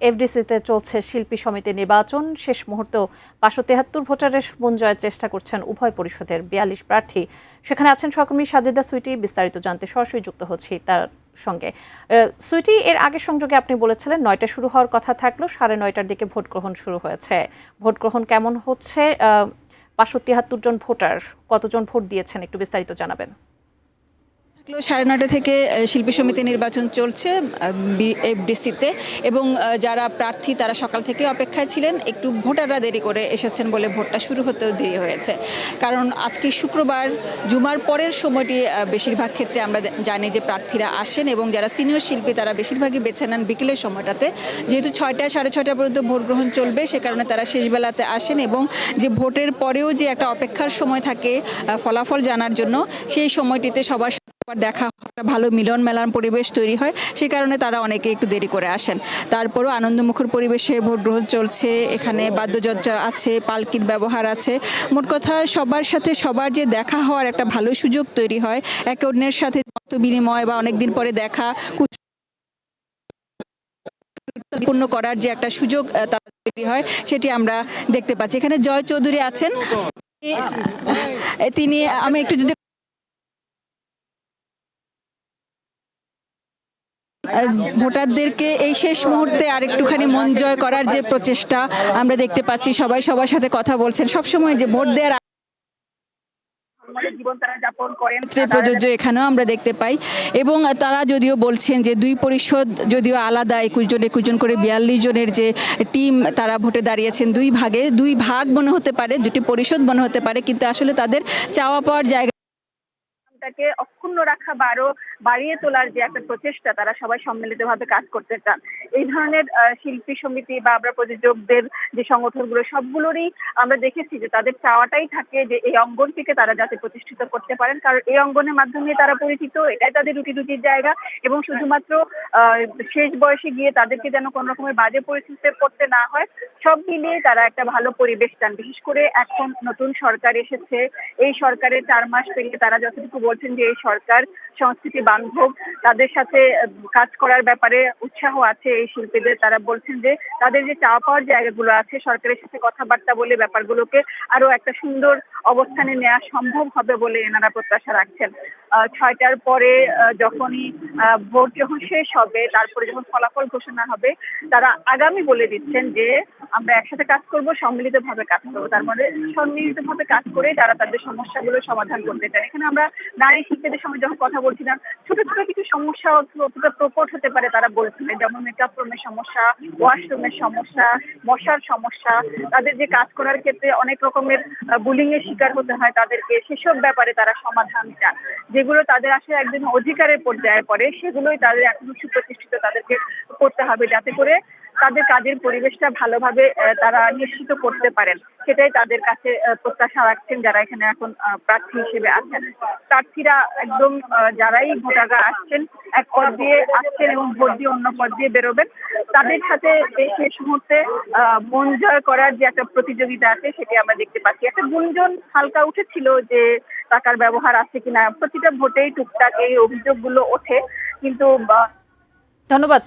এফডিসিতে চলছে শিল্পী সমিতি নির্বাচন। শেষ মুহূর্তেও ৫৭৩ ভোটারের মন জয়ের চেষ্টা করছেন উভয় পরিষদের ৪২ প্রার্থী। সেখানে আছেন সহকর্মী সাজেদা সুইটি। বিস্তারিত জানতে সরাসরি যুক্ত হচ্ছি তার সঙ্গে। সুইটি, এর আগের সংযোগে আপনি বলেছিলেন ৯টা শুরু হওয়ার কথা থাকলেও ৯:৩০টার দিকে ভোট গ্রহণ শুরু হয়েছে। ভোট গ্রহণ কেমন হচ্ছে? ৫৭৩ জন ভোটার কতজন ভোট দিয়েছেন, একটু বিস্তারিত জানাবেন। ৯:৩০ থেকে শিল্পী সমিতি নির্বাচন চলছে এফডিসিতে, এবং যারা প্রার্থী তারা সকাল থেকে অপেক্ষায় ছিলেন। একটু ভোটাররা দেরি করে এসেছেন বলে ভোটটা শুরু হতেও দেরি হয়েছে, কারণ আজকে শুক্রবার জুমার পরের সময়টি বেশিরভাগ ক্ষেত্রে আমরা জানি যে প্রার্থীরা আসেন, এবং যারা সিনিয়র শিল্পী তারা বেশিরভাগই বেছে নেন বিকেলের সময়টাতে। যেহেতু ৬টা ৬:৩০ পর্যন্ত ভোট গ্রহণ চলবে, সে কারণে তারা শেষবেলাতে আসেন, এবং যে ভোটের পরেও যে একটা অপেক্ষার সময় থাকে ফলাফল জানার জন্য, সেই সময়টিতে সবার দেখা একটা ভালো মিলন মেলার পরিবেশ তৈরি হয়। সে কারণে তারা অনেকে একটু দেরি করে আসেন। তারপরও আনন্দমুখর পরিবেশে ভোট গ্রহণ চলছে। এখানে বাদ্যযন্ত্র আছে, পালকির ব্যবহার আছে। মোট কথা সবার সাথে সবার যে দেখা হওয়ার একটা ভালো সুযোগ তৈরি হয়, একে অন্যের সাথে মত বিনিময় বা অনেকদিন পরে দেখা পূর্ণ করার যে একটা সুযোগ তৈরি হয়, সেটি আমরা দেখতে পাচ্ছি। এখানে জয় চৌধুরী আছেন, তিনি আমি একটু যদি ভোটারদেরকে এই শেষ মুহূর্তে আরেকটুখানি মন জয় করার যে প্রচেষ্টা আমরা দেখতে পাচ্ছি। সবাই সবার সাথে কথা বলছেন। সবসময় যে ভোট দেওয়ার প্রযোজ্য এখানেও আমরা দেখতে পাই, এবং তারা যদিও বলছেন যে দুই পরিষদ যদিও আলাদা, ২১ জন করে ৪২ জনের যে টিম তারা ভোটে দাঁড়িয়েছেন, দুই ভাগ মনে হতে পারে, দুটি পরিষদ মনে হতে পারে, কিন্তু আসলে তাদের চাওয়া পাওয়ার জায়গা অক্ষুণ্ণ রাখা বা আরো বাড়িয়ে তোলার যে একটা প্রচেষ্টা, তারা সবাই সম্মিলিতভাবে কাজ করতে চান। এই ধরনের শিল্পী সমিতি বা আমরা প্রযোজকদের যে সংগঠনগুলো, সবগুলোরই আমরা দেখেছি যে তাদের চাওয়াটাই থাকে যে এই অঙ্গনটিকে তারা যাতে প্রতিষ্ঠিত করতে পারেন, কারণ এই অঙ্গনের মাধ্যমে তারা পরিচিত, এটাই তাদের রুটির জায়গা। এবং শুধুমাত্র শেষ বয়সে গিয়ে তাদেরকে যেন কোন রকমের বাজে পরিস্থিতিতে পড়তে না হয়, সব মিলিয়ে তারা একটা ভালো পরিবেশ চান। বিশেষ করে এখন নতুন সরকার এসেছে, এই সরকারের ৪ মাস পেরিয়ে তারা যতটুকু বলছেন যে এই সরকার সংস্কৃতি বান্ধব, তাদের সাথে কাজ করার ব্যাপারে উৎসাহ আছে এই শিল্পীদের। তারা বলছেন যে তাদের যে চাওয়া পাওয়ার জায়গাগুলো আছে, সরকারের সাথে কথাবার্তা বলে ব্যাপারগুলোকে আরো একটা সুন্দর অবস্থানে নেওয়া সম্ভব হবে বলে এনারা প্রত্যাশা রাখছেন। ৬টার পরে যখনই ভোট যখন শেষ হবে, তারপরে যখন ফলাফল ঘোষণা হবে, তারা আগামী বলে দিচ্ছেন যে আমরা একসাথে কাজ করব, সম্মিলিতভাবে কাজ করবো। তার মানে সম্মিলিতভাবে কাজ করে তারা তাদের সমস্যাগুলো সমাধান করতে চায়। এখানে আমরা নারী শিল্পীদের সঙ্গে যখন কথা বলছিলাম, ছোট ছোট কিছু সমস্যা অতটা প্রকট হতে পারে তারা বলছিলেন, যেমন মেকআপ রুমের সমস্যা, ওয়াশরুমের সমস্যা, মশার সমস্যা, তাদের যে কাজ করার ক্ষেত্রে অনেক রকমের বুলিং এর শিকার হতে হয় তাদেরকে, সেসব ব্যাপারে তারা সমাধান চান। যেগুলো তাদের আসলে একদিন অধিকারের পর্যায়ে পড়ে, সেগুলোই তাদের এখনো সুপ্রতিষ্ঠিত তাদেরকে করতে হবে, যাতে করে তাদের কাজের পরিবেশটা ভালোভাবে তারা নিশ্চিত করতে পারেন। সেটাই তাদের কাছে প্রত্যাশা রাখছেন যারা এখানে এখন প্রার্থী হিসেবে আছেন। প্রার্থীরা একদম যারাই ভোটাররা আসছেন, এক পদ দিয়ে আসছেন এবং ভোট দিয়ে অন্য পদ দিয়ে বেরোবেন, তাদের সাথে এই শেষ মুহূর্তে মন জয় করার যে একটা প্রতিযোগিতা আছে, সেটি আমরা দেখতে পাচ্ছি। একটা গুঞ্জন হালকা উঠেছিল যে টাকার ব্যবহার আছে কিনা, প্রতিটা ভোটেই টুকটাক এই অভিযোগগুলো ওঠে, কিন্তু ধন্যবাদ।